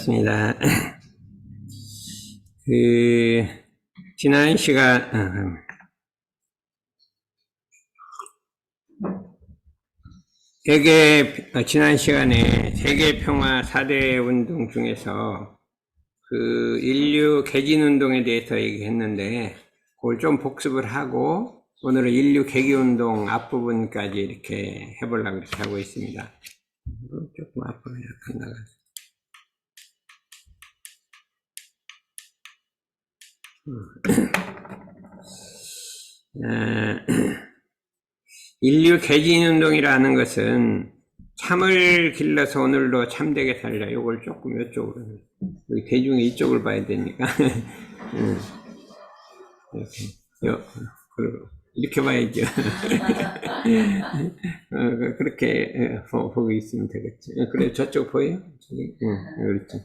맞습니다. 지난 시간, 지난 시간에 세계평화 4대 운동 중에서 인류 개진운동에 대해서 얘기했는데, 그걸 좀 복습을 하고, 오늘은 인류 개기운동 앞부분까지 이렇게 해보려고 이렇게 하고 있습니다. 조금 앞으로 약간 나가서. 인류 개진운동이라는 것은 참을 길러서 오늘도 참되게 살자. 요걸 조금 이쪽으로. 여기 대중이 이쪽을 봐야 되니까. 이렇게 봐야죠. 그렇게 보고 있으면 되겠지. 그래, 저쪽 보여요? 저기? 그렇지.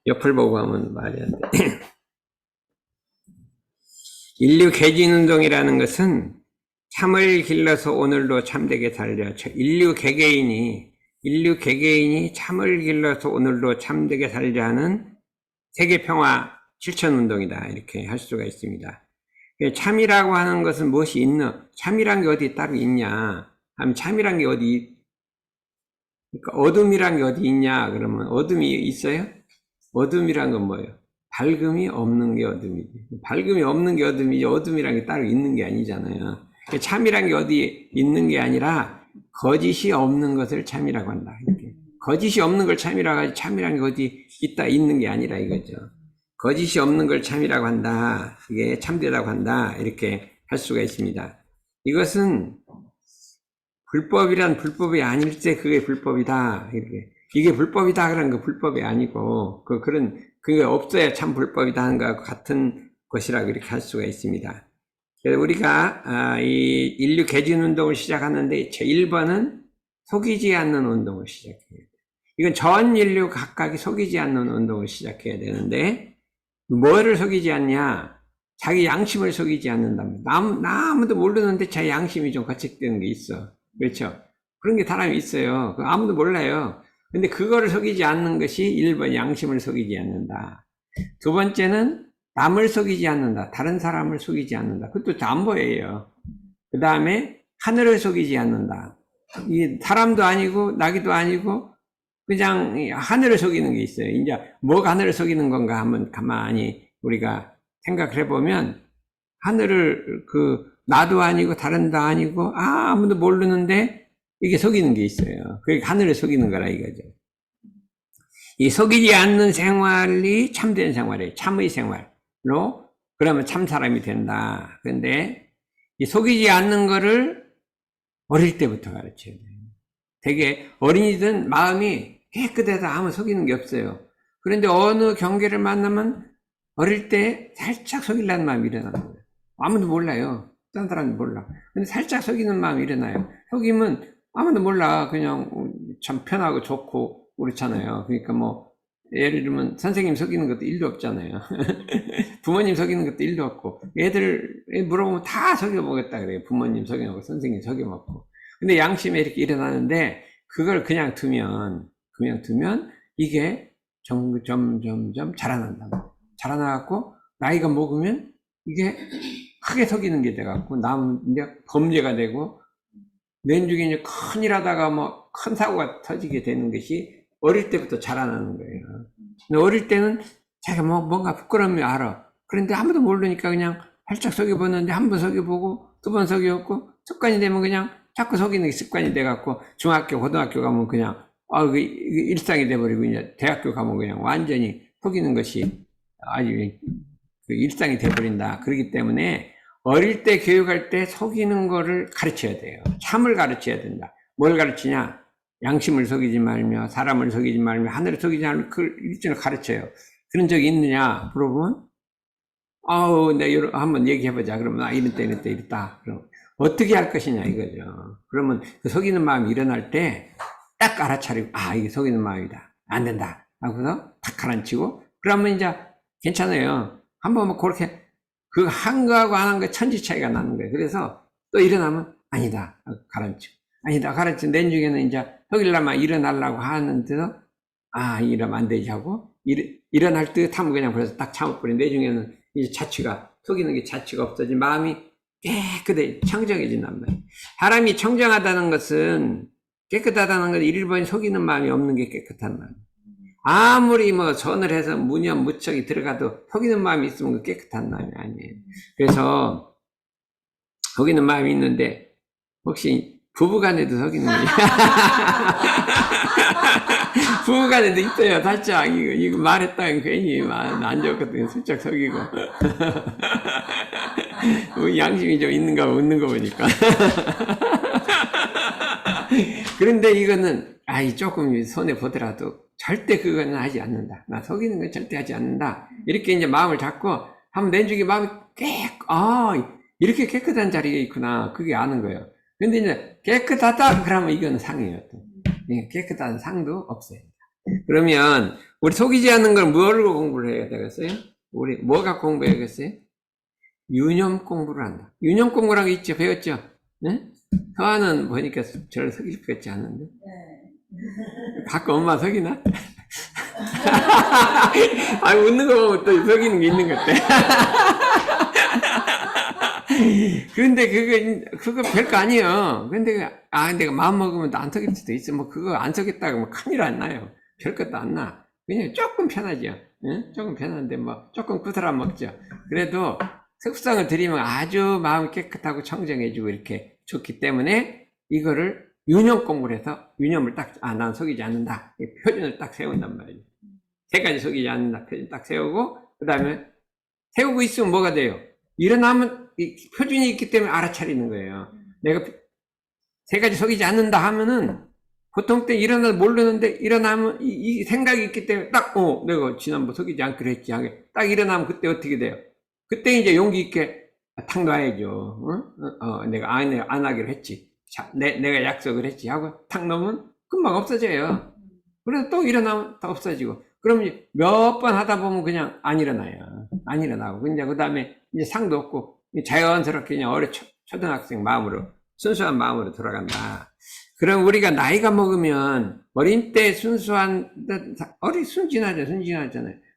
옆을 보고 하면 말이 안 돼. 인류 개진운동이라는 것은 참을 길러서 오늘도 참되게 살자. 인류 개개인이 참을 길러서 오늘도 참되게 살자는 세계평화 실천운동이다. 이렇게 할 수가 있습니다. 참이라고 하는 것은 무엇이 있나? 참이란 게 어디 따로 있냐? 하면 참이란 게 어디, 그러니까 어둠이란 게 어디 있냐? 그러면 어둠이 있어요? 어둠이란 건 뭐예요? 밝음이 없는 게 어둠이지. 밝음이 없는 게 어둠이지, 어둠이란 게 따로 있는 게 아니잖아요. 참이란 게 어디 있는 게 아니라 거짓이 없는 것을 참이라고 한다. 이렇게. 거짓이 없는 걸 참이라고 하지, 참이란 게 어디 있다 있는 게 아니라 이거죠. 거짓이 없는 걸 참이라고 한다. 이게 참되다고 한다. 이렇게 할 수가 있습니다. 이것은 불법이란 불법이 아닐 때 그게 불법이다. 이렇게. 이게 불법이다 그런 거 불법이 아니고 그게 없어야 참 불법이다 하는 것과 같은 것이라고 이렇게 할 수가 있습니다. 그래서 우리가 이 인류 개진 운동을 시작하는데 제 1번은 속이지 않는 운동을 시작해야 돼요. 이건 전 인류 각각이 속이지 않는 운동을 시작해야 되는데 뭐를 속이지 않냐? 자기 양심을 속이지 않는답니다. 아무도 모르는데 자기 양심이 좀 거책되는 게 있어. 그렇죠? 그런 게 사람이 있어요. 아무도 몰라요. 근데 그거를 속이지 않는 것이 1번 양심을 속이지 않는다. 두 번째는 남을 속이지 않는다. 다른 사람을 속이지 않는다. 그것도 안 보여요. 그 다음에 하늘을 속이지 않는다. 이 사람도 아니고 나기도 아니고 그냥 하늘을 속이는 게 있어요. 이제 뭐가 하늘을 속이는 건가 한번 가만히 우리가 생각을 해보면 하늘을 나도 아니고 다른도 아니고 아무도 모르는데 이게 속이는 게 있어요. 그게 하늘을 속이는 거라 이거죠. 이 속이지 않는 생활이 참된 생활이에요. 참의 생활로 그러면 참 사람이 된다. 그런데 이 속이지 않는 거를 어릴 때부터 가르쳐야 돼요. 되게 어린이든 마음이 깨끗해서 아무 속이는 게 없어요. 그런데 어느 경계를 만나면 어릴 때 살짝 속이려는 마음이 일어나는 거예요. 아무도 몰라요. 다른 사람은 몰라. 근데 살짝 속이는 마음이 일어나요. 속이면 아무도 몰라. 그냥 참 편하고 좋고 그렇잖아요. 그러니까 뭐 예를 들면 선생님 속이는 것도 일도 없잖아요. 부모님 속이는 것도 일도 없고 애들 물어보면 다 속여보겠다 그래요. 부모님 속여먹고 선생님 속여먹고. 근데 양심에 이렇게 일어나는데 그걸 그냥 두면 이게 점점 자라난다. 자라나갖고 나이가 먹으면 이게 크게 속이는 게 돼갖고 이제 범죄가 되고 나중에 이제 큰일 하다가 뭐 큰 사고가 터지게 되는 것이 어릴 때부터 자라나는 거예요. 근데 어릴 때는 자기가 뭔가 부끄러움이 알아. 그런데 아무도 모르니까 그냥 살짝 속여보는데 한 번 속여보고 두 번 속여보고 습관이 되면 그냥 자꾸 속이는 게 습관이 돼갖고 중학교, 고등학교 가면 그냥 일상이 돼버리고 이제 대학교 가면 그냥 완전히 속이는 것이 아주 일상이 돼버린다. 그렇기 때문에 어릴 때 교육할 때 속이는 거를 가르쳐야 돼요. 참을 가르쳐야 된다. 뭘 가르치냐? 양심을 속이지 말며 사람을 속이지 말며 하늘을 속이지 말며 그걸 일전에 가르쳐요. 그런 적이 있느냐? 물어보면 내가 한번 얘기해보자. 그러면 이런 때 이랬다. 그럼 어떻게 할 것이냐 이거죠. 그러면 그 속이는 마음이 일어날 때 딱 알아차리고 이게 속이는 마음이다. 안 된다. 하고서 탁 가라앉히고 그러면 이제 괜찮아요. 한번 뭐 그렇게 그 한 거하고 안 한 거 천지 차이가 나는 거예요. 그래서 또 일어나면 아니다. 가라앉히고 아니다. 가라앉히고 내 중에는 이제 속이려면 일어나려고 하는데도 이러면 안 되지 하고 일어날 듯 하면 그냥 벌써 딱 참아버린. 내중에는 이제 자취가, 속이는 게 자취가 없어진 마음이 깨끗해, 청정해진단 말이에요. 사람이 청정하다는 것은, 깨끗하다는 것은 일본이 속이는 마음이 없는 게 깨끗한 말이에요. 아무리 뭐 선을 해서 무념, 무척이 들어가도 속이는 마음이 있으면 그 깨끗한 마음이 아니에요. 그래서, 속이는 마음이 있는데, 혹시 부부간에도 속이는 거예요. 부부간에도 있어요. 살짝 이거 말했다가 괜히 안 좋거든요. 슬쩍 속이고. 양심이 좀 있는가 웃는 거 보니까. 그런데 이거는 조금 손해 보더라도 절대 그거는 하지 않는다. 나 속이는 건 절대 하지 않는다. 이렇게 이제 마음을 잡고 한번 내중에 마음이 이렇게 깨끗한 자리에 있구나. 그게 아는 거예요. 근데 이제 깨끗하다 그러면 이건 상이에요. 또. 깨끗한 상도 없어요. 그러면 우리 속이지 않는 걸 뭘로 공부를 해야 되겠어요? 우리 뭐가 공부해야겠어요? 유념 공부를 한다. 유념 공부라는 게 있죠. 배웠죠? 네? 서아는 보니까 저를 속일 것 같지 않는데? 네. 가끔 엄마 속이나? 웃는 거 보면 또 속이는 게 있는 것 같아. 그런데 그거 별거 아니에요. 근데, 내가 마음 먹으면 또 안 속일 수도 있어. 뭐, 그거 안 속였다고 뭐 큰일 안 나요. 별것도 안 나. 그냥 조금 편하죠. 응? 조금 편한데 뭐, 조금 구슬아 먹죠. 그래도 특성을 들이면 아주 마음이 깨끗하고 청정해지고 이렇게 좋기 때문에 이거를 유념 공부를 해서 유념을 난 속이지 않는다. 표준을 딱 세운단 말이에요. 세 가지 속이지 않는다. 표준 딱 세우고, 그 다음에 세우고 있으면 뭐가 돼요? 일어나면 표준이 있기 때문에 알아차리는 거예요. 내가 세 가지 속이지 않는다 하면은 보통 때 일어나도 모르는데 일어나면 이 생각이 있기 때문에 내가 지난번 속이지 않기로 했지 하게 딱 일어나면 그때 어떻게 돼요? 그때 이제 용기 있게 탁 놔야죠. 내가 안 하기로 했지. 자, 내가 약속을 했지 하고 탁 놓으면 금방 없어져요. 그래서 또 일어나면 또 없어지고. 그럼 몇 번 하다 보면 그냥 안 일어나요. 안 일어나고. 근데 그 다음에 이제 상도 없고 자연스럽게 그냥 초등학생 마음으로, 순수한 마음으로 돌아간다. 그럼 우리가 나이가 먹으면 어린 때 순진하잖아요.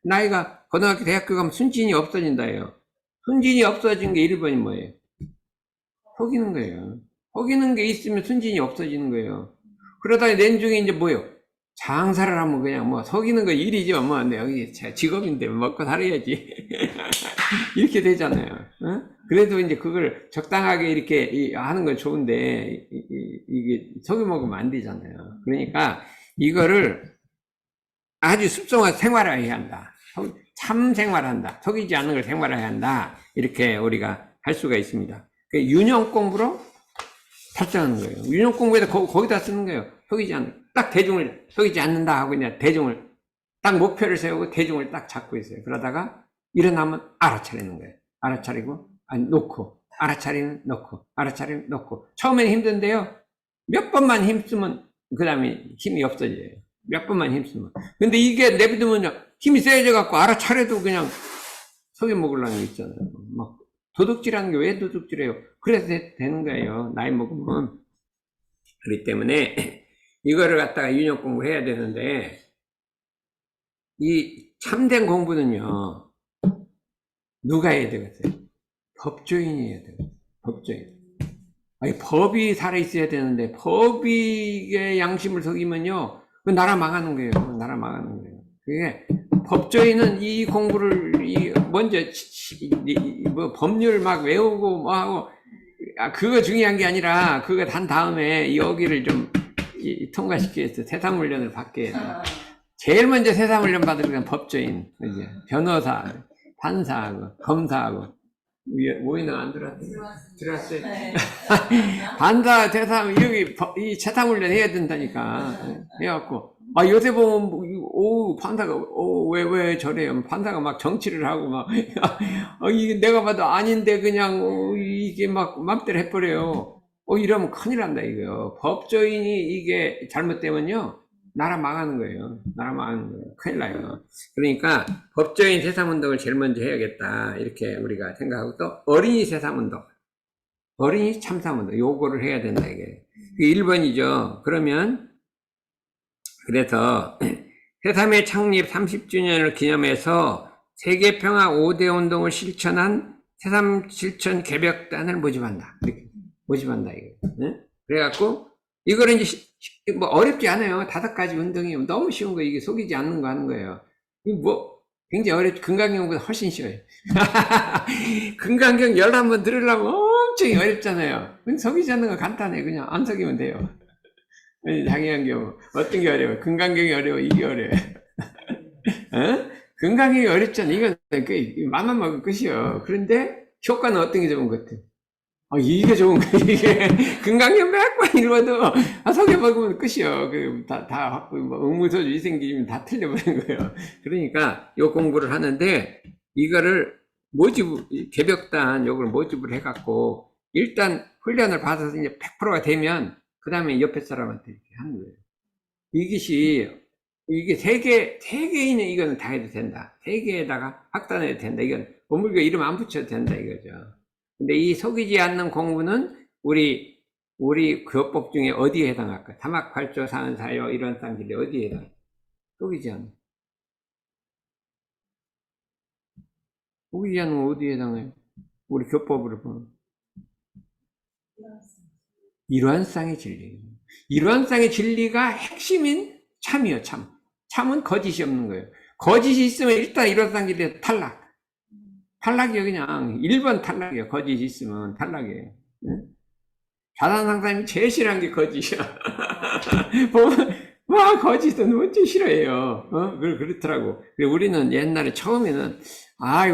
나이가 고등학교, 대학교 가면 순진이 없어진다예요. 순진이 없어진 게 1번이 뭐예요? 속이는 거예요. 속이는 게 있으면 순진이 없어지는 거예요. 그러다가 내중에 이제 뭐예요? 장사를 하면 그냥 뭐 속이는 거 일이죠. 뭐 여기 직업인데 먹고 살아야지. 이렇게 되잖아요. 그래도 이제 그걸 적당하게 이렇게 하는 건 좋은데 이게 속여 먹으면 안 되잖아요. 그러니까 이거를 아주 습성화 생활화해야 한다. 참 생활한다. 속이지 않는 걸 생활화해야 한다. 이렇게 우리가 할 수가 있습니다. 유념 공부로 달성하는 거예요. 유념 공부에서 거기다 쓰는 거예요. 딱 대중을 속이지 않는다 하고 그냥 대중을 딱 목표를 세우고 대중을 딱 잡고 있어요. 그러다가 일어나면 알아차리는 거예요. 알아차리고 놓고 알아차리는 놓고 알아차리는 놓고. 처음에는 힘든데요. 몇 번만 힘쓰면 그 다음에 힘이 없어져요. 몇 번만 힘쓰면. 근데 이게 내비두면 힘이 세져 갖고 알아차려도 그냥 속여 먹으려는 게 있잖아요. 막 도둑질하는 게 왜 도둑질해요? 그래서 되는 거예요. 나이 먹으면. 그렇기 때문에 이거를 갖다가 유념 공부해야 되는데, 이 참된 공부는요, 누가 해야 되겠어요? 법조인이 해야 되겠어요. 법조인. 법이 살아있어야 되는데, 법의 양심을 속이면요, 그 나라 망하는 거예요. 나라 망하는 거예요. 그게, 법조인은 이 공부를, 먼저, 법률 막 외우고 뭐 하고, 그거 중요한 게 아니라, 그거 단 다음에 여기를 좀, 통과시키기 위해서 세사훈련을 받게 해야 돼. 제일 먼저 세사훈련 받을 건 법조인, 이제 변호사, 판사하고 검사하고. 모이는 안 들어왔어요? 네. 판사, 세사, 여기 이 세사훈련 해야 된다니까. 해갖고 요새 보면 판사가 왜 저래요? 판사가 막 정치를 하고 막 이게 내가 봐도 아닌데 그냥 이게 막 맘대로 해버려요. 이러면 큰일 난다, 이거요. 법조인이 이게 잘못되면요, 나라 망하는 거예요. 나라 망하는 거예요. 큰일 나요. 그러니까, 법조인 세상운동을 제일 먼저 해야겠다. 이렇게 우리가 생각하고, 또, 어린이 세상운동. 어린이 참사운동. 요거를 해야 된다, 이게. 1번이죠. 그러면, 그래서, 새삼의 창립 30주년을 기념해서 세계평화 5대 운동을 실천한 새삼 실천 개벽단을 모집한다. 이렇게 모집한다, 이거. 네? 그래갖고, 이거는 이제, 뭐, 어렵지 않아요. 5가지 운동이 너무 쉬운 거예요. 이게 속이지 않는 거 하는 거예요. 이거 뭐, 굉장히 어렵죠. 금강경보다 훨씬 쉬워요. 금강경 11번 들으려면 엄청 어렵잖아요. 근데 속이지 않는 거 간단해. 그냥 안 속이면 돼요. 당연한 경우. 어떤 게 어려워? 금강경이 어려워? 이게 어려워? 어? 금강경이 어렵잖아. 이건 맘만 먹으면 끝이요. 그런데 효과는 어떤 게 좋은 것 같아? 이게 좋은 거야. 이게 금강경 몇 번 읽어도 속여 먹으면 끝이요. 응무소주 위생기준 다 틀려버린 거예요. 그러니까 요 공부를 하는데 이거를 개벽단 요걸 모집을 해갖고 일단 훈련을 받아서 이제 100%가 되면 그 다음에 옆에 사람한테 이렇게 하는 거예요. 이게 세계인은 이거는 다 해도 된다. 세계에다가 확단해도 된다. 이건 원불교 이름 안 붙여도 된다 이거죠. 근데 이 속이지 않는 공부는 우리 교법 중에 어디에 해당할까? 사막팔조 사은사요 이런 땅들이 어디에 해당할까? 속이지 않는. 속이지 않는 어디에 해당해요? 우리 교법으로 보면. 이러한쌍의 진리. 이러한쌍의 진리가 핵심인 참이요, 참. 참은 거짓이 없는 거예요. 거짓이 있으면 일단 이러한쌍의 탈락. 탈락이에요, 그냥. 1번 탈락이에요. 거짓이 있으면 탈락이에요. 자산상사님이 제일 싫어하는 게 거짓이야. 보면, 와, 거짓은 어째 싫어해요. 그렇더라고. 우리는 옛날에 처음에는,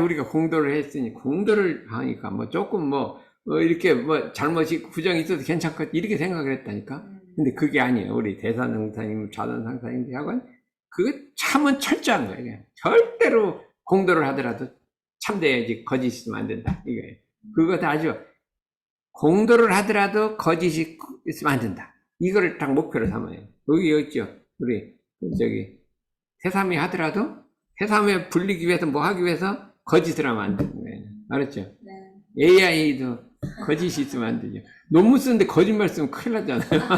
우리가 공도를 했으니, 공도를 하니까, 조금 이렇게 잘못이, 부정이 있어도 괜찮겠지, 이렇게 생각을 했다니까? 근데 그게 아니에요. 우리 대산상사님, 자산상사님하고는, 참은 철저한 거예요. 그냥. 절대로 공도를 하더라도 참돼야지 거짓이 있으면 안 된다. 이거예요. 그것도 아주, 공도를 하더라도 거짓이 있으면 안 된다. 이거를 딱 목표로 삼아요. 여기 있죠. 우리, 새삼이 하더라도, 새삼에 불리기 위해서 뭐 하기 위해서 거짓을 하면 안 되는 거예요. 알았죠? 네. AI도 거짓이 있으면 안 되죠. 논문 쓰는데 거짓말 쓰면 큰일 나잖아요.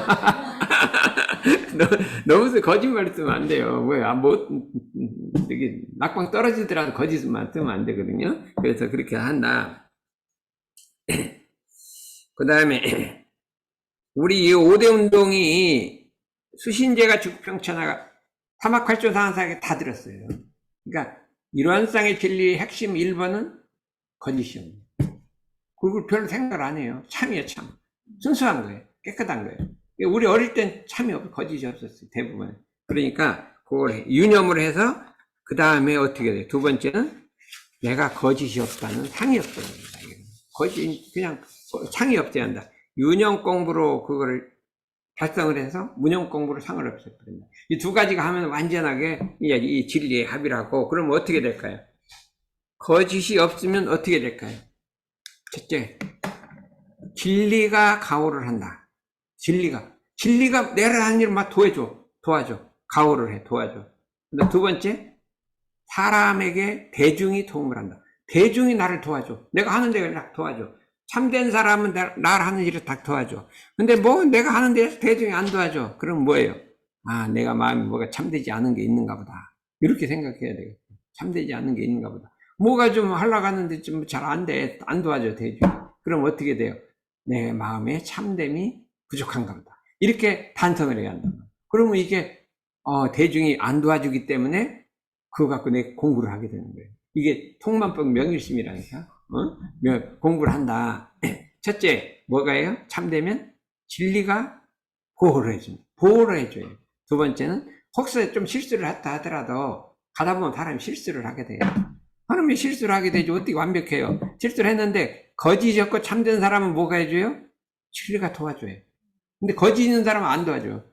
너무 거짓말 쓰면 안 돼요. 낙방 떨어지더라도 거짓말 쓰면 안 되거든요. 그래서 그렇게 한다. 그 다음에, 우리 이 5대 운동이 수신제가 죽평천하가 사막팔조 사한사에게 다 들었어요. 그러니까, 이러한쌍의 진리의 핵심 1번은 거짓이옵니다. 그걸 별로 생각을 안 해요. 참이에요, 참. 순수한 거예요. 깨끗한 거예요. 우리 어릴 땐 참이 없고 거짓이 없었어요. 대부분. 그러니까, 그걸 유념을 해서, 그 다음에 어떻게 돼요? 두 번째는, 내가 거짓이 없다는 상이 없어야 된다. 거짓, 그냥, 상이 없어야 한다. 유념 공부로 그거를 달성을 해서 문형 공부로 상을 없애버린다. 이 두 가지가 하면 완전하게 이 진리의 합이라고. 그러면 어떻게 될까요? 거짓이 없으면 어떻게 될까요? 첫째, 진리가 가호를 한다. 진리가 내가 하는 일을 막 도와줘. 가호를 해, 도와줘. 근데 두 번째, 사람에게 대중이 도움을 한다. 대중이 나를 도와줘. 내가 하는 데를 딱 도와줘. 참된 사람은 나를 하는 일을 다 도와줘. 근데 내가 하는 데에서 대중이 안 도와줘. 그럼 뭐예요? 내가 마음이 뭐가 참되지 않은 게 있는가 보다. 이렇게 생각해야 되겠다. 참되지 않은 게 있는가 보다. 뭐가 좀 하려고 하는데 좀 잘 안 돼. 안 도와줘, 대중이. 그럼 어떻게 돼요? 내 마음에 참됨이 부족한가 보다. 이렇게 단성을 해야 한다. 그러면 이게, 대중이 안 도와주기 때문에 그거 갖고 내 공부를 하게 되는 거예요. 이게 통만법 명일심이라니까. 공부를 한다. 첫째, 뭐가예요? 참되면 진리가 보호를 해줍니다. 보호를 해줘요. 두 번째는 혹시 좀 실수를 했다 하더라도 가다 보면 사람이 실수를 하게 돼요. 사람이 실수를 하게 되죠. 어떻게 완벽해요? 실수를 했는데 거짓이 없고 참된 사람은 뭐가 해줘요? 진리가 도와줘요. 근데 거짓 있는 사람은 안 도와줘.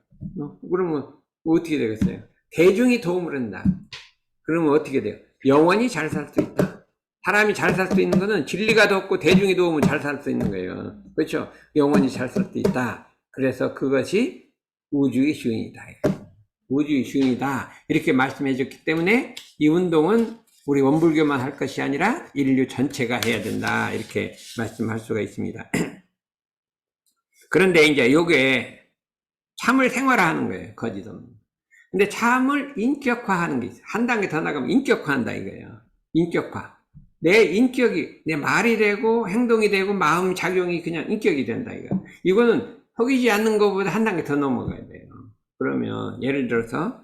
그러면 어떻게 되겠어요? 대중이 도움을 한다. 그러면 어떻게 돼요? 영원히 잘 살 수 있다. 사람이 잘 살 수 있는 것은 진리가 뒀고 대중이 도우면 잘 살 수 있는 거예요. 그렇죠? 영원히 잘 살 수 있다. 그래서 그것이 우주의 주인이다. 우주의 주인이다. 이렇게 말씀해 줬기 때문에 이 운동은 우리 원불교만 할 것이 아니라 인류 전체가 해야 된다. 이렇게 말씀할 수가 있습니다. 그런데 이제 요게 참을 생활화하는 거예요. 거짓은. 근데 참을 인격화하는 게 있어요. 한 단계 더 나가면 인격화한다 이거예요. 인격화. 내 인격이, 내 말이 되고, 행동이 되고, 마음 작용이 그냥 인격이 된다 이거. 이거는 속이지 않는 것보다 한 단계 더 넘어가야 돼요. 그러면, 예를 들어서,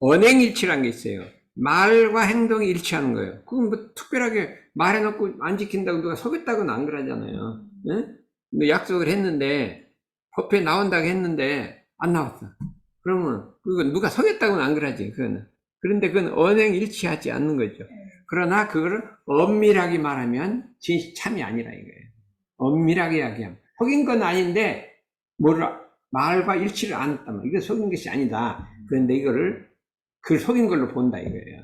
언행일치라는 게 있어요. 말과 행동이 일치하는 거예요. 그건 뭐 특별하게 말해놓고 안 지킨다고 누가 속였다고는 안 그러잖아요. 예? 약속을 했는데, 법회 나온다고 했는데, 안 나왔어. 그러면, 그건 누가 속였다고는 안 그러지, 그거는. 그런데 그건 언행일치하지 않는 거죠. 그러나 그거를 엄밀하게 말하면 참이 아니라 이거예요. 엄밀하게 이야기하면. 속인 건 아닌데, 말과 일치를 안 했단 말이야. 이거 속인 것이 아니다. 그런데 이거를, 그걸 속인 걸로 본다 이거예요.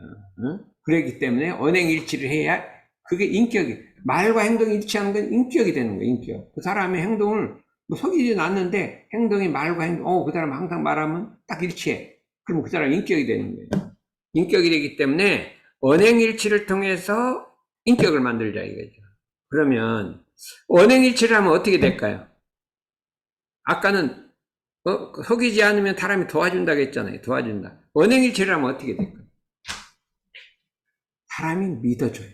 그렇기 때문에 언행일치를 해야 그게 인격이, 말과 행동이 일치하는 건 인격이 되는 거예요, 인격. 그 사람의 행동을 뭐 속이진 않는데, 행동이 말과 행동, 그 사람 항상 말하면 딱 일치해. 그럼 그 사람 인격이 되는 거예요. 인격이 되기 때문에, 언행일치를 통해서 인격을 만들자 이거죠. 그러면 언행일치를 하면 어떻게 될까요? 아까는 속이지 않으면 사람이 도와준다고 했잖아요. 도와준다. 언행일치를 하면 어떻게 될까요? 사람이 믿어줘요.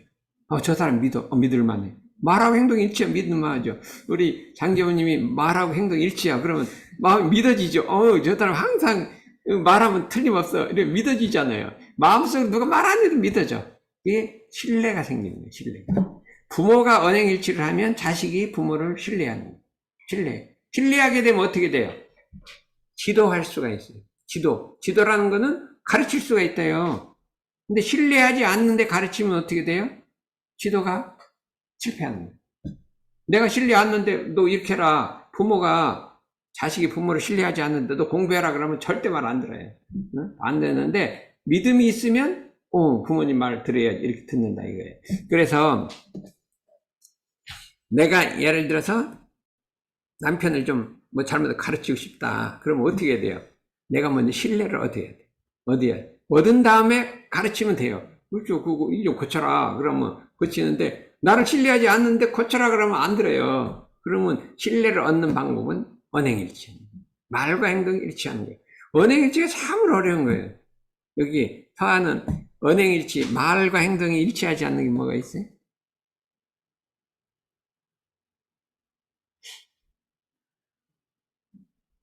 저 사람 믿을만해. 말하고 행동이 일치야 믿을만하죠. 우리 장교님이 말하고 행동 일치야. 그러면 마음이 믿어지죠. 저 사람 항상 말하면 틀림없어. 이렇게 믿어지잖아요. 마음속으로 누가 말 안 해도 믿어져. 이게 신뢰가 생기는 거예요, 신뢰가. 부모가 언행일치를 하면 자식이 부모를 신뢰하는 거예요. 신뢰하게 되면 어떻게 돼요? 지도할 수가 있어요. 지도라는 거는 가르칠 수가 있대요. 근데 신뢰하지 않는데 가르치면 어떻게 돼요? 지도가 실패하는 거예요. 내가 신뢰 않는데 너 이렇게 해라. 자식이 부모를 신뢰하지 않는데 너 공부해라 그러면 절대 말 안 들어요. 안 되는데 믿음이 있으면 부모님 말 들어야지 이렇게 듣는다 이거예요. 그래서 내가 예를 들어서 남편을 좀 뭐 잘못 가르치고 싶다. 그러면 어떻게 해야 돼요? 내가 먼저 신뢰를 얻어야 돼. 얻은 다음에 가르치면 돼요. 그렇죠. 그거 이제 고쳐라. 그러면 고치는데 나를 신뢰하지 않는데 고쳐라 그러면 안 들어요. 그러면 신뢰를 얻는 방법은 언행일치. 말과 행동이 일치하는 거예요. 언행일치가 참으로 어려운 거예요. 여기 서하는 언행일치, 말과 행동이 일치하지 않는 게 뭐가 있어요?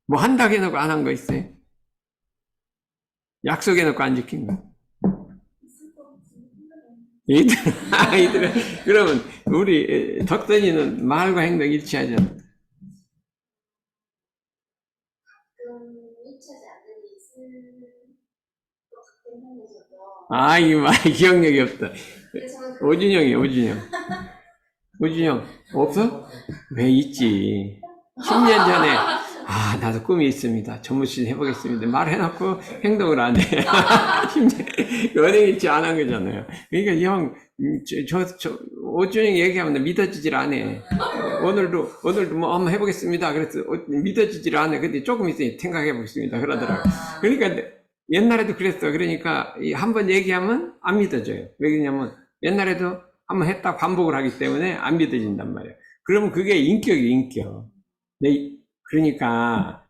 뭐 한다고 해놓고 안 한 거 있어요? 약속해놓고 안 지킨 거. 이들은 그러면 우리 덕선이는 말과 행동 일치하잖아. 이 말 기억력이 없다. 오준영 없어? 왜 있지? 10년 전에 나도 꿈이 있습니다. 전무신 해보겠습니다. 말해놓고 행동을 안 해. 연예일치 안 한 거잖아요. 그러니까 형, 오준영 얘기하면 믿어지질 않아. 오늘도 뭐 한번 해보겠습니다. 그래서 믿어지질 않아. 근데 조금 있으니 생각해보겠습니다. 그러더라고. 그러니까 옛날에도 그랬어. 그러니까 한 번 얘기하면 안 믿어져요. 왜 그러냐면 옛날에도 한번 했다 반복을 하기 때문에 안 믿어진단 말이에요. 그러면 그게 인격이에요, 인격. 그러니까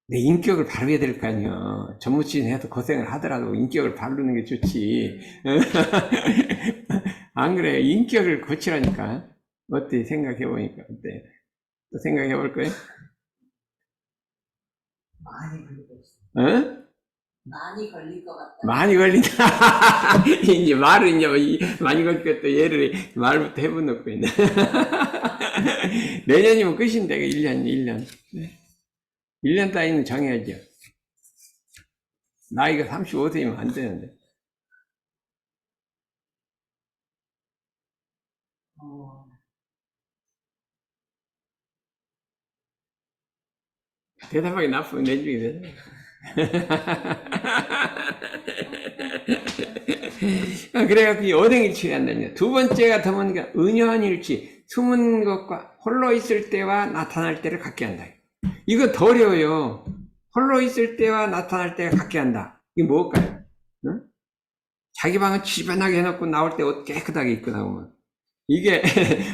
내 인격을 바르게 될 거 아니에요. 전무치인 해도 고생을 하더라도 인격을 바르는 게 좋지. 안 그래? 인격을 고치라니까. 어때? 생각해보니까 어때? 또 생각해볼 거예요? 많이 걸릴 것 같아. 많이 걸릴 것 같다. 많이 걸린다. 이제 말을 많이 걸릴 것도 예를 말부터 해보놓고 있네. 내년이면 끝인데, 1년. 1년 따위는 정해야죠. 나이가 35세이면 안 되는데. 대답하기 나쁘면 내중에 되네. 그래갖고 언행일치를 한다니까. 두 번째가 더 뭔가 은연일치. 숨은 것과 홀로 있을 때와 나타날 때를 갖게 한다. 이거 더 어려워요. 홀로 있을 때와 나타날 때를 갖게 한다. 이게 뭘까요? 응? 자기 방은 지저분하게 해놓고 나올 때 옷 깨끗하게 입고 나오면. 이게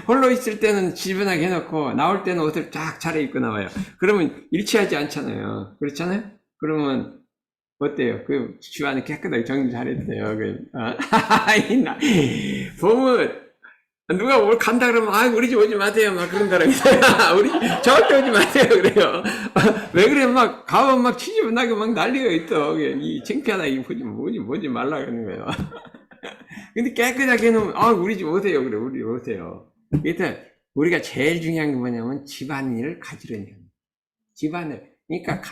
홀로 있을 때는 지저분하게 해놓고 나올 때는 옷을 쫙 차려입고 나와요. 그러면 일치하지 않잖아요. 그렇잖아요? 그러면 어때요? 그 집안을 깨끗하게 정리 잘했어요. 보면 누가 뭘 간다 그러면 우리 집 오지 마세요 막 그런다라고 우리 절대 오지 마세요 그래요. 왜 그래 막 가면 막 치집어나게 막 난리가 있어. 이 창피하다 이 보지 말라 그러는 거예요. 근데 깨끗하게 해놓으면 우리 집 오세요 그래. 우리 집 오세요. 그래서 우리가 제일 중요한 게 뭐냐면 집안일을 가지런히 하는 집안을. 그러니까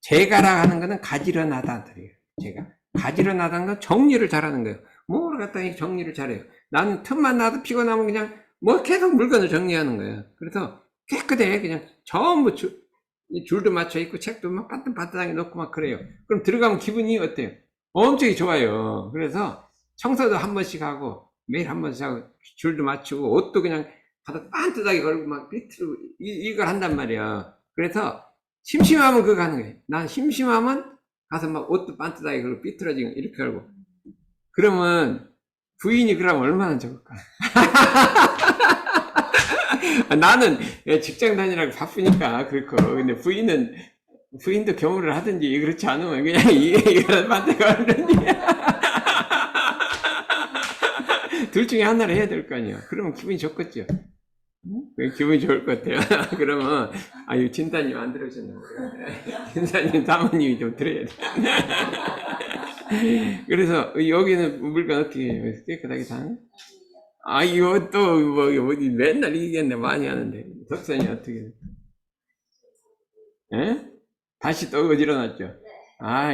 제가라 하는 거는 가지런하다 그래요. 제가 가지런하다는 건 정리를 잘하는 거예요. 뭐를 갖다 정리를 잘해요. 나는 틈만 나도 피곤하면 그냥 뭐 계속 물건을 정리하는 거예요. 그래서 깨끗해. 그냥 전부 줄도 맞춰 있고 책도 막 반듯반듯하게 놓고 막 그래요. 그럼 들어가면 기분이 어때요? 엄청 좋아요. 그래서 청소도 한 번씩 하고 매일 한 번씩 하고 줄도 맞추고 옷도 그냥 바닥 반듯하게 걸고 막 밑으로 이걸 한단 말이야. 그래서 심심하면 그거 하는 거예요. 난 심심하면 가서 막 옷도 반듯하게 걸고 삐뚤어지고 이렇게 걸고. 그러면 부인이 그러면 얼마나 좋을까? 나는 직장 다니라고 바쁘니까 그렇고, 근데 부인도 경우를 하든지 그렇지 않으면 그냥 이걸 만들고 하든지 둘 중에 하나를 해야 될 거 아니야. 그러면 기분이 좋겠죠. 기분이 좋을 것 같아요. 그러면 이 진단님 안 들으셨나요? 진단님 사모님이 좀 들어야 돼. 그래서 여기는 물건 어떻게 해요? 깨끗하게 다? 이거 또 맨날 이기겠네. 많이 하는데 덕선이 어떻게 해요? 예? 다시 또 어지러놨죠?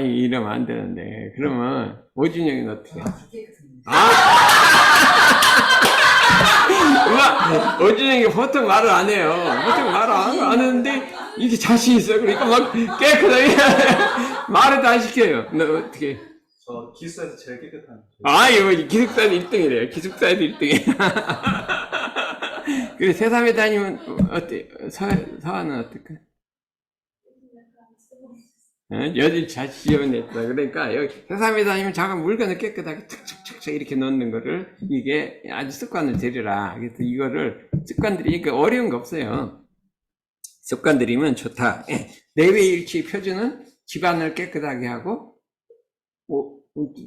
이러면 안 되는데. 그러면 오준영이는 어떻게 해요? 오준영이 보통 말을 안 해요. 보통 말을 안 하는데 이게 자신 있어. 그러니까 막 깨끗하게 말을 다 시켜요. 너 어떻게 해? 저 기숙사에서 제일 깨끗한. 이거 기숙사에서 1등이래요. 기숙사에서 1등이에요. 그래, 세상에 다니면, 어때? 서아는 어떨까? 여기 잘 지어냈다. 그러니까, 여기 세상에 다니면 자가 물건을 깨끗하게 툭툭툭 이렇게 넣는 거를, 이게 아주 습관을 들여라. 그래서 이거를, 습관들이, 어려운 거 없어요. 습관들이면 좋다. 내외일치 표준은 집안을 깨끗하게 하고,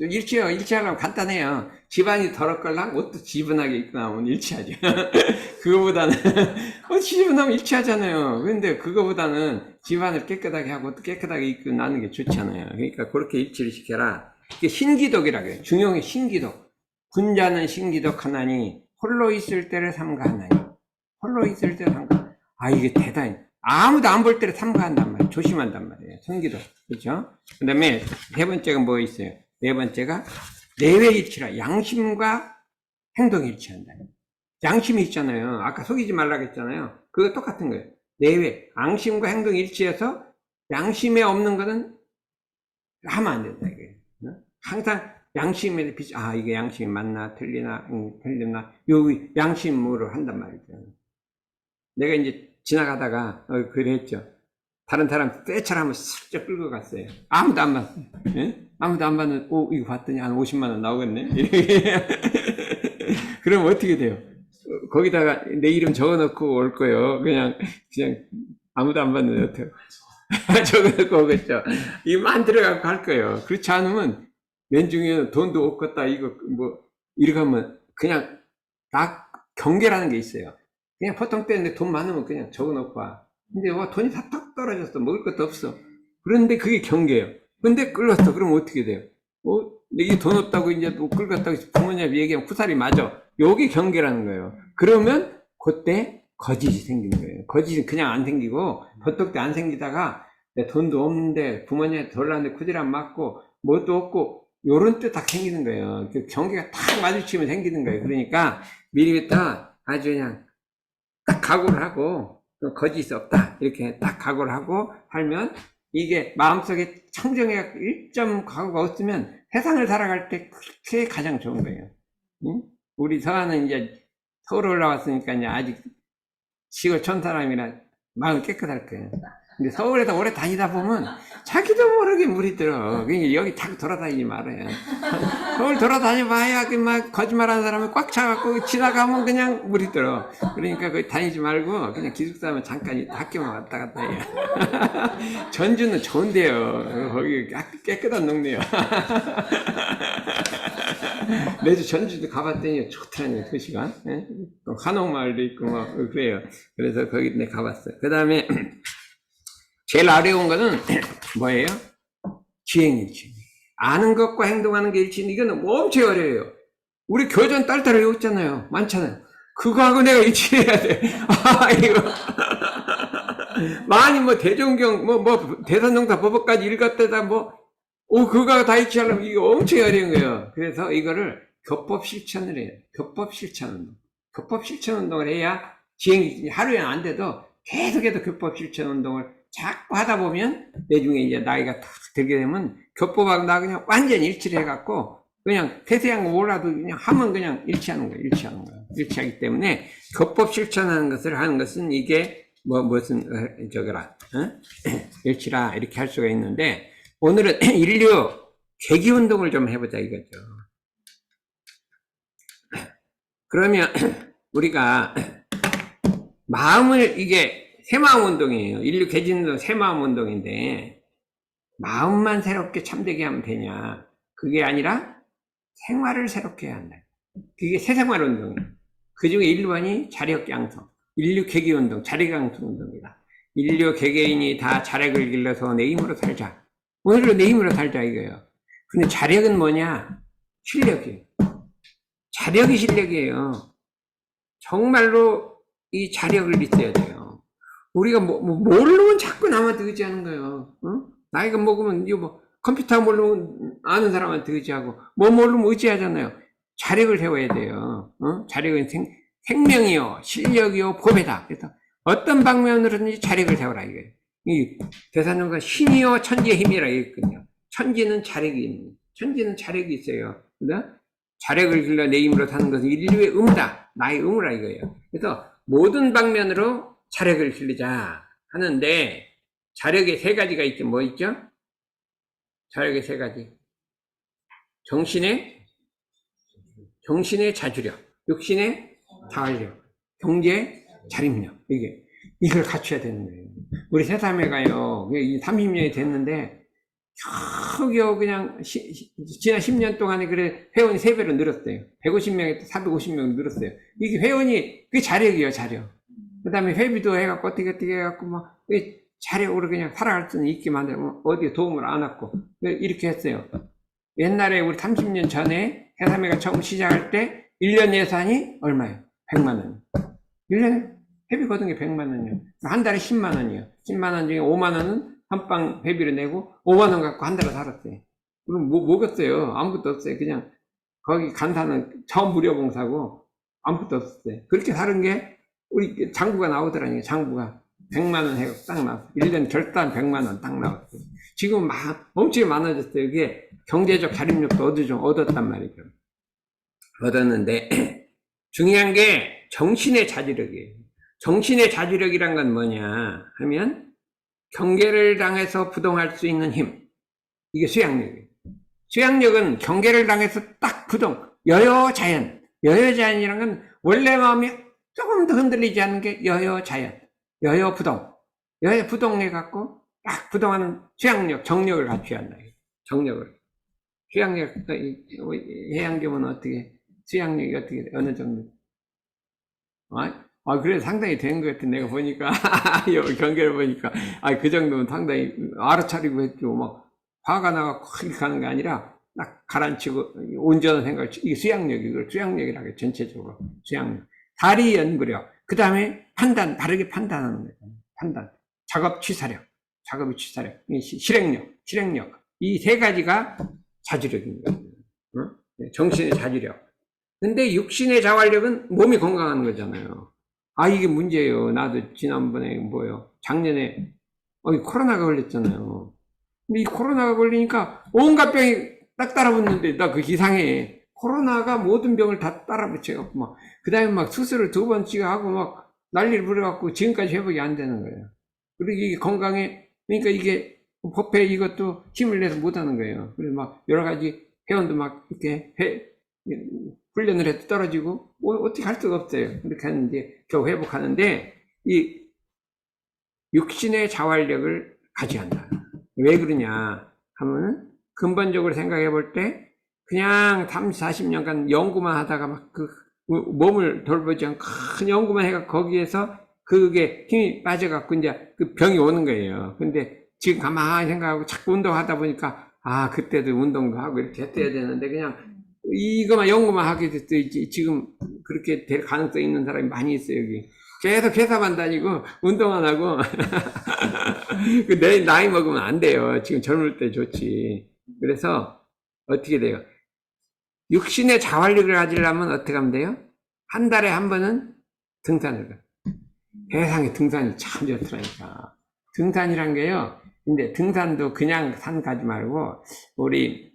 일치하려면 간단해요. 집안이 더럽걸랑 옷도 지저분하게 입고 나오면 일치하죠. 그거보다는, 옷 지저분하면 일치하잖아요. 근데 그거보다는 집안을 깨끗하게 하고 옷도 깨끗하게 입고 나는 게 좋잖아요. 그러니까 그렇게 일치를 시켜라. 이게 신기독이라고 해요. 중용의 신기독. 군자는 신기독 하나니, 홀로 있을 때를 삼가하나니. 홀로 있을 때를 삼가. 이게 대단히. 아무도 안 볼 때를 삼가한단 말이에요. 조심한단 말이에요. 신기독. 그렇죠? 그 다음에 세 번째가 뭐 있어요? 네 번째가 내외일치라. 양심과 행동이 일치한다. 양심이 있잖아요. 아까 속이지 말라고 했잖아요. 그거 똑같은 거예요. 내외, 양심과 행동이 일치해서 양심에 없는 거는 하면 안 된다. 이게. 항상 양심에 이게 양심이 맞나 틀리나 요 양심으로 한단 말이죠. 내가 이제 지나가다가 그랬죠. 다른 사람 떼처럼 슬쩍 끌고 갔어요. 아무도 안 봤어. 아무도 안 봤는데, 이거 봤더니 한 50만원 나오겠네? 그럼 어떻게 돼요? 거기다가 내 이름 적어 놓고 올 거예요. 그냥 아무도 안 봤는데 어떡해. 적어 놓고 오겠죠. 이만 들어가고 갈 거예요. 그렇지 않으면, 맨 중에 돈도 없겠다, 이렇게 하면 그냥 경계라는 게 있어요. 그냥 보통 때는데 돈 많으면 그냥 적어 놓고 와. 근데 돈이 다 딱 떨어졌어. 먹을 것도 없어. 그런데 그게 경계예요. 근데 끌었어. 그럼 어떻게 돼요? 이게 돈 없다고 이제 또 끌었다고 부모님한테 얘기하면 구살이 맞아. 요게 경계라는 거예요. 그러면 그때 거짓이 생기는 거예요. 거짓은 그냥 안 생기고 버떡도 안 생기다가 내 돈도 없는데 부모님한테 돌라는데 쿠지람 맞고 뭣도 없고 요런 때 딱 생기는 거예요. 그 경계가 딱 마주치면 생기는 거예요. 그러니까 미리부터 아주 그냥 딱 각오를 하고 거짓이 없다. 이렇게 딱 각오를 하고 살면 이게 마음속에 청정해 1점 각오가 없으면 세상을 살아갈 때 그게 가장 좋은 거예요. 응? 우리 서아는 이제 서울 올라왔으니까 이제 아직 시골 촌 사람이라 마음 깨끗할 거예요. 근데 서울에서 오래 다니다 보면 자기도 모르게 물이 들어. 그러니까 여기 탁 돌아다니지 말아요. 서울 돌아다녀봐야 막 거짓말하는 사람은 꽉 차갖고 지나가면 그냥 물이 들어. 그러니까 거기 다니지 말고 그냥 기숙사 하면 잠깐 학교만 왔다 갔다 해요. 전주는 좋은데요. 거기 깨끗한 동네요. 매주 전주도 가봤더니 좋더라고요, 도시가. 예? 한옥마을도 있고, 뭐, 그래요. 그래서 거기 내 가봤어요. 그 다음에, 제일 어려운 거는 뭐예요? 기행일치. 아는 것과 행동하는 게 일치는 이거는 엄청 어려워요. 우리 교전 딸딸 외웠잖아요. 많잖아요. 그거하고 내가 일치해야 돼. 아, 이거. 많이 뭐 대종경, 대선동사 법어까지 읽었대다 그거 다 일치하려면 이게 엄청 어려운 거예요. 그래서 이거를 교법 실천을 해요. 교법 실천 운동. 교법 실천 운동을 해야 기행이 하루에 안 돼도 계속해서 교법 실천 운동을 자꾸 하다 보면 나중에 이제 나이가 탁 들게 되면 교법하고 나 그냥 완전 일치를 해갖고 그냥 세세한 거 몰라도 그냥 하면 그냥 일치하는 거예요. 일치하기 때문에 교법 실천하는 것을 하는 것은 이게 일치라 이렇게 할 수가 있는데 오늘은 인류 계기 운동을 좀 해보자 이거죠. 그러면 우리가 마음을 이게 새마음 운동이에요. 인류 계기 운동 새마음 운동인데 마음만 새롭게 참되게 하면 되냐? 그게 아니라 생활을 새롭게 해야 한다. 그게 새생활 운동이에요. 그 중에 1번이 자력 양성, 인류 계기 운동, 자력 양성 운동이다. 인류 개개인이 다 자력을 길러서 내 힘으로 살자. 오늘도 내 힘으로 살자 이거예요. 근데 자력은 뭐냐? 실력이에요. 자력이 실력이에요. 정말로 이 자력을 있어야 돼요. 우리가 모르면 자꾸 남한테 의지하는 거예요. 응? 나이가 먹으면 이거 컴퓨터 모르면 아는 사람한테 의지하고 모르면 의지하잖아요. 자력을 세워야 돼요. 자력은 생명이요, 실력이요, 보배다. 그래서 어떤 방면으로든지 자력을 세워라 이거예요. 이 대사님과 신이요 천지의 힘이라 했거든요. 천지는 자력이 있어요. 그래서 자력을 길러 내 힘으로 사는 것은 인류의 의무다. 나의 의무라 이거예요. 그래서 모든 방면으로 자력을 길르자 하는데 자력의 세 가지가 있죠. 뭐 있죠? 자력의 세 가지. 정신의 자주력, 육신의 자활력, 경제의 자립력. 이걸 갖춰야 되는 거예요. 우리 새삼회가요, 30년이 됐는데, 겨우겨우 그냥, 지난 10년 동안에 그래, 회원이 3배로 늘었어요. 150명에서 450명 늘었어요. 이게 회원이, 그게 자력이에요, 자력. 그 다음에 회비도 해갖고, 어떻게 해갖고, 자력으로 그냥 살아갈 수는 있게 만들고, 어디에 도움을 안 받고, 이렇게 했어요. 옛날에 우리 30년 전에 해삼회가 처음 시작할 때, 1년 예산이 얼마예요? 100만원. 1년에 회비 거둔 게 100만원이요. 한 달에 10만원이요. 10만원 중에 5만원은 한방 회비를 내고 5만원 갖고 한 달을 살았어요. 그럼 먹었어요. 아무것도 없어요. 그냥 거기 간사는 처음 무료봉사고 아무것도 없었어요. 그렇게 사는 게 우리 장부가 나오더라니요. 장부가 100만원 해고 딱 나왔어요. 1년 결단 100만원 딱 나왔어요. 지금 엄청 많아졌어요. 이게 경제적 자립력도 얻었단 말이죠. 얻었는데 중요한 게 정신의 자주력이에요. 정신의 자주력이란 건 뭐냐 하면 경계를 당해서 부동할 수 있는 힘. 이게 수양력이에요. 수양력은 경계를 당해서 딱 부동. 여여자연. 여여자연이란 건 원래 마음이 조금 더 흔들리지 않는 게 여여자연. 여여부동. 여여부동해 갖고 딱 부동하는 수양력, 정력을 갖춰야 한다. 정력을. 수양력, 해양경은 어떻게, 수양력이 어떻게, 어느 정도? 그래, 상당히 된 것 같아. 내가 보니까, 경계를 보니까. 그 정도면 상당히 알아차리고 했죠. 화가 나고 이렇게 하는 게 아니라, 딱 가라앉히고, 온전한 생각을, 이게 수양력, 수양력이라고 해요. 전체적으로. 수양력. 다리 연구력. 그 다음에 판단, 다르게 판단하는 거예요. 판단. 작업의 취사력. 실행력. 이 세 가지가 자주력인 거예요. 정신의 자주력. 근데 육신의 자활력은 몸이 건강한 거잖아요. 이게 문제예요. 나도 지난번에 작년에 코로나가 걸렸잖아요. 근데 이 코로나가 걸리니까 온갖 병이 딱 따라붙는데 나 그 이상해. 코로나가 모든 병을 다 따라붙여갖고 그 다음에 수술을 2번씩 하고 난리를 부려갖고 지금까지 회복이 안 되는 거예요. 그리고 이게 건강에, 그러니까 이게 법회 이것도 힘을 내서 못 하는 거예요. 그래서 막 여러 가지 회원도 막 이렇게 훈련을 해도 떨어지고, 어떻게 할 수가 없어요. 그렇게 하는데, 겨우 회복하는데, 이 육신의 자활력을 가져간다. 왜 그러냐 하면은, 근본적으로 생각해 볼 때, 그냥 30, 40년간 연구만 하다가 막 몸을 돌보지 않고 큰 연구만 해가 거기에서 그게 힘이 빠져갖고 이제 그 병이 오는 거예요. 근데 지금 가만히 생각하고 자꾸 운동하다 보니까, 그때도 운동도 하고 이렇게 했어야 되는데, 그냥 이거만 연구만 하게 됐지. 지금 그렇게 될 가능성이 있는 사람이 많이 있어요, 여기. 계속 회사만 다니고 운동 안 하고 내 나이 먹으면 안 돼요. 지금 젊을 때 좋지. 그래서 어떻게 돼요? 육신의 자활력을 가지려면 어떻게 하면 돼요? 한 달에 한 번은 등산을 가. 세상에 등산이 참 좋더라니까. 등산이란 게요. 근데 등산도 그냥 산 가지 말고 우리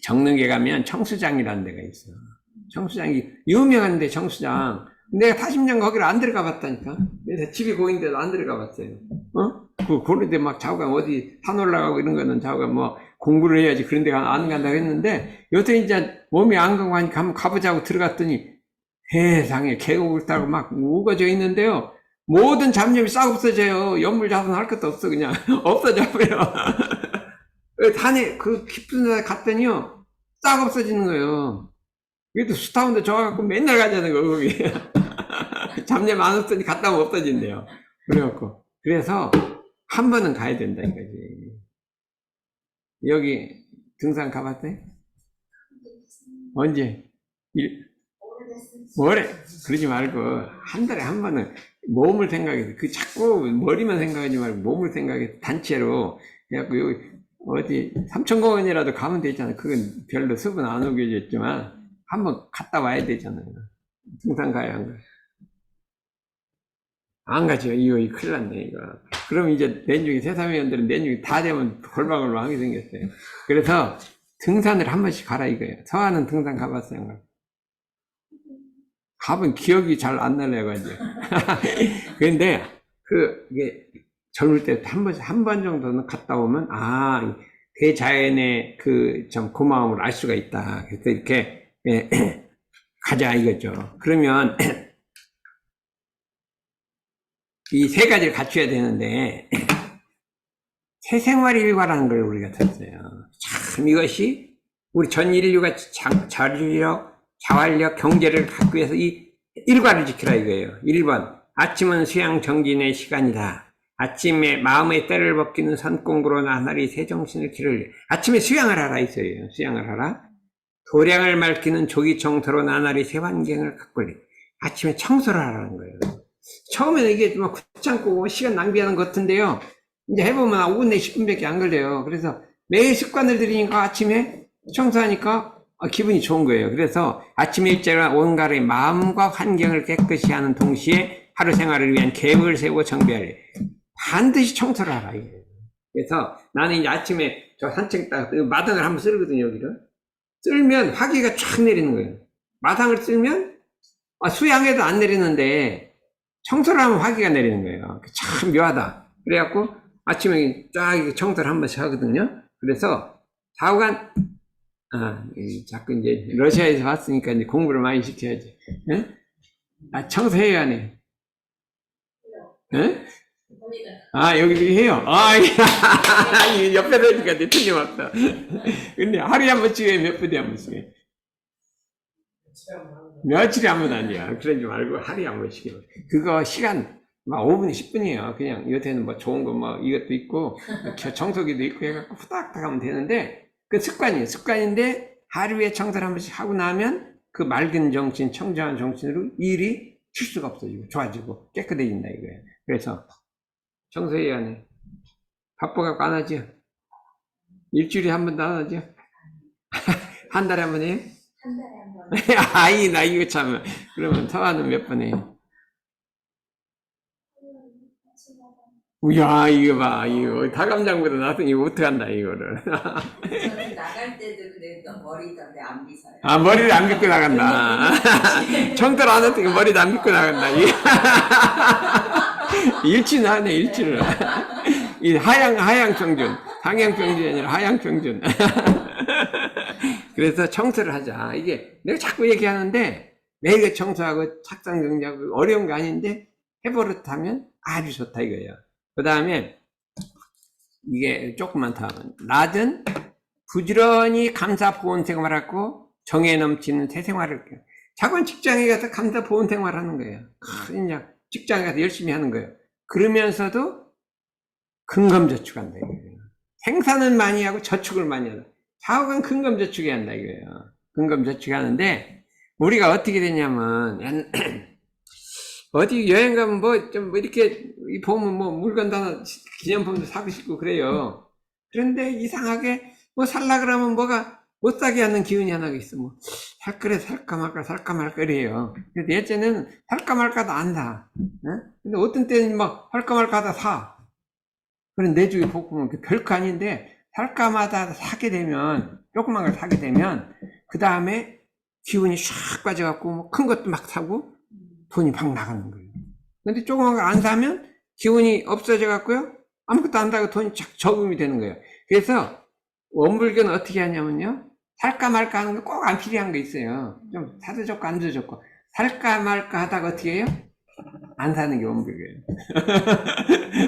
정릉에 가면 청수장이라는 데가 있어. 청수장이 유명한데 청수장. 내가 40년 거기를 안 들어가 봤다니까. 그래서 집이 고인데도 안 들어가 봤어요. 그런데 막 자고가 어디 산 올라가고 이런 거는 자고가 뭐 공부를 해야지 그런 데가 안 간다고 했는데 요새 이제 몸이 안 가고 하니까 한번 가보자고 들어갔더니 세상에 계곡을 타고 막 우거져 있는데요. 모든 잡념이 싹 없어져요. 연물자선 할 것도 없어. 그냥 없어져 버려. 산에 그 깊은 데 갔더니요. 싹 없어지는 거예요. 그래도 수타운데 좋아갖고 맨날 가자는 거, 거기. 잡념 안 없어지니 갔다 오면 없어진대요. 그래갖고. 그래서 한 번은 가야 된다, 이거지. 여기 등산 가봤어요? 언제? 뭐래? 그러지 말고, 한 달에 한 번은 몸을 생각해서, 자꾸 머리만 생각하지 말고 몸을 생각해서 단체로, 그래갖고 여기, 어디, 삼천공원이라도 가면 되잖아. 그건 별로 수분 안 오겨졌지만, 한번 갔다 와야 되잖아요. 등산 가야 한 거야. 안 가죠. 이거 큰일 났네, 이거. 그럼 이제 내중에 세사위원들은 내중에 다 되면 골방골방하게 생겼어요. 그래서 등산을 한 번씩 가라 이거예요. 서하는 등산 가봤어요? 가본 기억이 잘 안 나려가지고. 그런데, 이게 젊을 때 한 번 정도는 갔다 오면, 대자연의 좀 고마움을 알 수가 있다. 그래서 이렇게, 가자 이거죠. 그러면, 이 세 가지를 갖춰야 되는데, 새생활 일과라는 걸 우리가 들었어요. 참 이것이 우리 전 인류가 자활력, 경제를 갖기 위해서 이 일과를 지키라 이거예요. 1번, 아침은 수양 정진의 시간이다. 아침에 마음의 때를 벗기는 선공구로 나날이 새 정신을 기를. 아침에 수양을 하라 있어요. 수양을 하라. 도량을 맑히는 조기 청소로 나날이 새 환경을 가꾸리. 아침에 청소를 하라는 거예요. 처음에는 이게 막 귀찮고 시간 낭비하는 것 같은데요. 이제 해보면 5분 내 10분밖에 안 걸려요. 그래서 매일 습관을 들이니까 아침에 청소하니까 기분이 좋은 거예요. 그래서 아침 일찍은 온갖의 마음과 환경을 깨끗이 하는 동시에 하루 생활을 위한 계획을 세우고 정비하래. 반드시 청소를 하라. 그래서 나는 이제 아침에 저 산책 딱 마당을 한번 쓸거든요. 여기를 쓸면 화기가 쫙 내리는 거예요. 마당을 쓸면 수양에도 안 내리는데 청소를 하면 화기가 내리는 거예요. 참 묘하다. 그래갖고 아침에 쫙 청소를 한 번씩 하거든요. 그래서 좌우간 자꾸 이제 러시아에서 왔으니까 이제 공부를 많이 시켜야지. 예? 청소해야 하네. 예? 여기도 해요. 옆에 되니까 틀림없어. 근데 하루에 한 번씩 해, 몇 분에 한 번씩 해. 며칠에 한 번 아니야. 그러지 말고 하루에 한 번씩 해. 그거 시간, 막 5분, 10분이에요. 그냥 요새는 뭐 좋은 거 뭐 이것도 있고, 청소기도 있고 해갖고 후딱딱 하면 되는데, 그 습관이에요. 습관인데, 하루에 청소를 한 번씩 하고 나면, 그 맑은 정신, 청정한 정신으로 일이 실수가 없어지고, 좋아지고, 깨끗해진다 이거예요. 그래서, 청소해야 하네. 바빠갖고 안 하죠? 일주일에 한 번도 안 하죠? 한 달에 한 번 해요? 한 달에 한 번. 나 이거 참. 그러면 서하는 몇 번 해요? 우야, 이거 봐. 이거 다감장보다 낫으니 어떡한다, 이거를. 저는 나갈 때도 그래도 머리던데 안 빗어요. 머리를 안 빗고 나간다. 청소를 안 했더니 머리도 안 빗고 나간다. 일치는 하네, 일치를. 이 하향평준. 상향평준이 아니라 하향평준. 그래서 청소를 하자. 이게 내가 자꾸 얘기하는데 매일 청소하고 착상 정리하고 어려운 거 아닌데 해버릇하면 아주 좋다 이거예요. 그 다음에 이게 조금만 더 하면 낮은 부지런히 감사 보온 생활하고 정에 넘치는 새 생활을 해요. 자꾸 직장에 가서 감사 보온 생활하는 거예요. 그냥 직장에 가서 열심히 하는 거예요. 그러면서도 근검저축한다 이거예요. 생산은 많이 하고 저축을 많이 하다. 사업은 근검저축해야 한다 이거예요. 근검저축하는데 우리가 어떻게 되냐면 어디 여행 가면 뭐 좀 이렇게 보면 뭐 물건 다 기념품도 사고 싶고 그래요. 그런데 이상하게 뭐 살라 그러면 뭐가 못 사게 하는 기운이 하나 있어. 뭐 살까 말까 이래요. 근데 넷째는 살까 말까도 안 사. 근데 어떤 때는 막 살까 말까 하다 사. 그런 내 주위 보면 별거 아닌데 살까마다 사게 되면 조그만 걸 사게 되면 그 다음에 기운이 샥 빠져갖고 뭐 큰 것도 막 사고 돈이 막 나가는 거예요. 근데 조그만 걸 안 사면 기운이 없어져 갖고요 아무것도 안 사고 돈이 착 저금이 되는 거예요. 그래서 원불교는 어떻게 하냐면요 살까 말까 하는 거 꼭 안 필요한 거 있어요. 좀 사도 좋고 안 사도 좋고 살까 말까 하다가 어떻게 해요? 안 사는 게 원불교예요.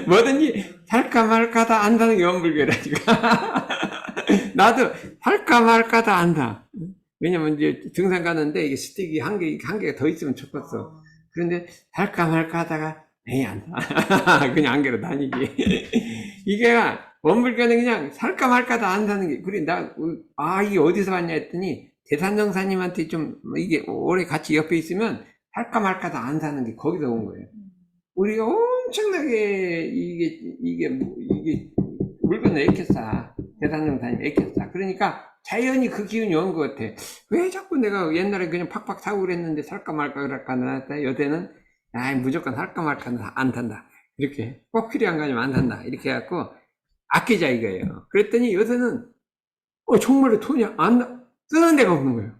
뭐든지 살까 말까 다 안 사는 게 원불교라니까. 나도 살까 말까 다 안 사. 왜냐면 이제 등산 가는데 이게 스틱이 한 개가 더 있으면 좋겠어. 그런데 살까 말까 하다가 에이 안 사. 그냥 안개로 다니기. 이게 원불교는 그냥 살까 말까 다 안 사는 게. 그래 이게 어디서 왔냐 했더니 대산정사님한테 좀 이게 오래 같이 옆에 있으면 살까 말까 다 안 사는 게 거기서 온 거예요. 우리가 엄청나게 이게 물건을 애켰어. 대산정사님 애켰어. 그러니까 자연히 그 기운이 온 것 같아. 왜 자꾸 내가 옛날에 그냥 팍팍 사고 그랬는데 살까 말까 그럴까 나왔다. 요새는 무조건 살까 말까 안 산다. 이렇게 꼭 필요한 거 아니면 안 산다. 이렇게 해갖고 아끼자 이거예요. 그랬더니 요새는 정말로 돈이 쓰는 데가 없는 거예요.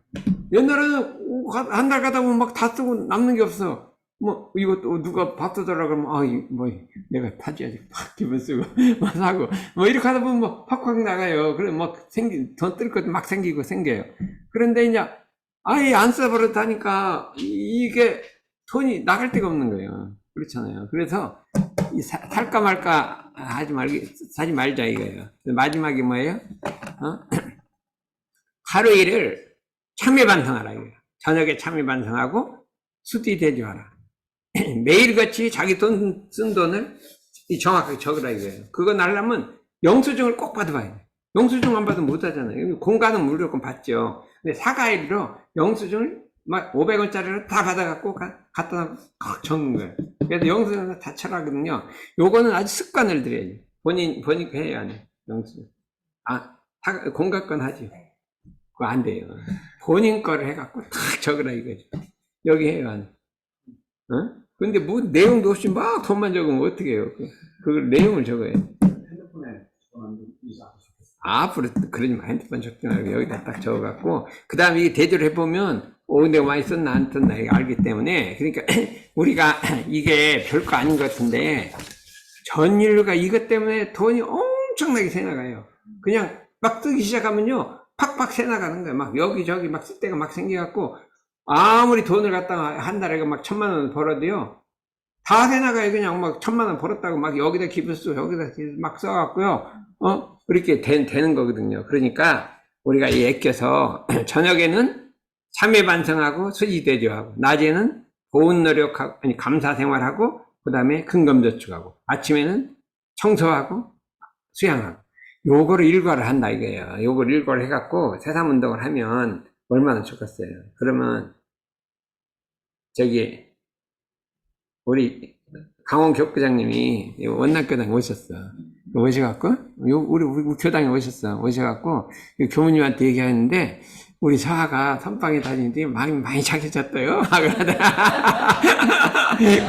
옛날에는 한 달 가다 보면 막 다 쓰고 남는 게 없어. 뭐 이것도 누가 밥 써달라 그러면 내가 타줘야지 팍 기분 쓰고 막 사고 뭐 이렇게 하다 보면 뭐 팍팍 나가요. 그래 막 돈 뜰 것도 막 생겨요. 그런데 이제 아예 안 써버렸다니까 이게 돈이 나갈 데가 없는 거예요. 그렇잖아요. 그래서 살까 말까 사지 말자 이거예요. 마지막이 뭐예요? 하루 일을 참회 반성하라 이거예요. 저녁에 참회 반성하고 수디 대조하라. 매일같이 자기 쓴 돈을 정확하게 적으라 이거예요. 그거 날려면 영수증을 꼭 받아봐야 돼요. 영수증 안 받으면 못 하잖아요. 공과는 무조건 받죠. 근데 사과일로 영수증을 막 500원짜리를 다 받아갖고 갖다 적는 거예요. 그래서 영수증을 다 쳐라거든요. 요거는 아주 습관을 들여야죠. 본인 해야 하네. 영수증. 공과 건 하죠. 그거 안 돼요. 본인 거를 해갖고 탁 적으라 이거죠. 여기 해요, 안 해. 근데 뭐 내용도 없이 막 돈만 적으면 어떻게 해요? 그걸 내용을 적어야 돼. 핸드폰에 앞으로 그러지 마. 핸드폰 적지 말고 여기다 딱 적어갖고 그 다음에 이게 대조를 해보면 내가 많이 썼나 안 썼나 이거 알기 때문에 그러니까 우리가 이게 별거 아닌 것 같은데 전 인류가 이것 때문에 돈이 엄청나게 새나가요. 그냥 막 쓰기 시작하면요 팍팍 새나가는 거예요. 막 여기저기 막 쓸 데가 막 생겨갖고 아무리 돈을 갖다가 한 달에 막 1000만 원 벌어도요 다 새나가요. 그냥 막 1000만 원 벌었다고 막 여기다 기부 쓰고 여기다 막 써갖고요 그렇게 되는 거거든요. 그러니까 우리가 이 애껴서 저녁에는 참회 반성하고 수지대조하고 낮에는 보온 노력하고 감사 생활하고 그 다음에 근검저축하고 아침에는 청소하고 수양하고 요거를 일과를 한다 이거예요. 요걸 일과를 해갖고 새삼운동을 하면 얼마나 좋겠어요. 그러면 우리 강원 교구장님이 원남교당에 오셨어. 오셔갖고 우리 교당에 오셔갖고 교무님한테 얘기하는데 우리 서아가 선방에 다니는데 많이 착해졌대요.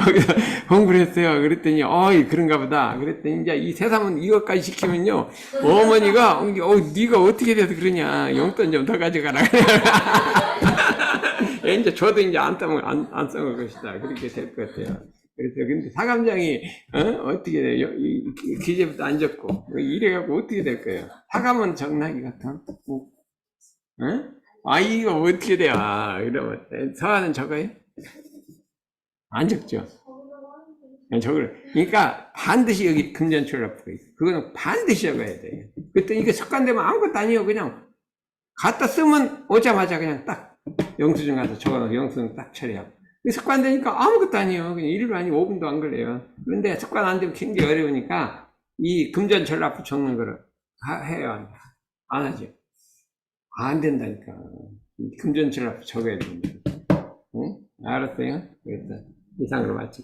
거기서 공부를 했어요. 그랬더니 그런가 보다. 그랬더니 이제 이 새삼은 이것까지 시키면요 어머니가 네가 어떻게 돼서 그러냐 용돈 좀 더 가져가라. 이제 저도 이제 안 써먹을 것이다. 그렇게 될 것 같아요. 그래서 근데 사감장이 어떻게 돼요? 이 기재부터 안 적고 이래갖고 어떻게 될 거예요? 사감은 정나기 같아. 아 이거 어떻게 돼요? 이러면 서하는 적어요? 안 적죠. 저걸 그러니까 반드시 여기 금전출납부가 있어. 그거는 반드시 적어야 돼. 그때 이게 습관되면 아무것도 아니에요. 그냥 갖다 쓰면 오자마자 그냥 딱 영수증 가서 적어놓고 영수증 딱 처리하고. 습관되니까 아무것도 아니에요. 그냥 1분 아니고 5분도 안 걸려요. 그런데 습관 안 되면 굉장히 어려우니까 이 금전전납부 적는 거를 해요. 안 하죠. 안 된다니까. 금전전납부 적어야 된다. 응? 알았어요? 그래서 이상으로 마치.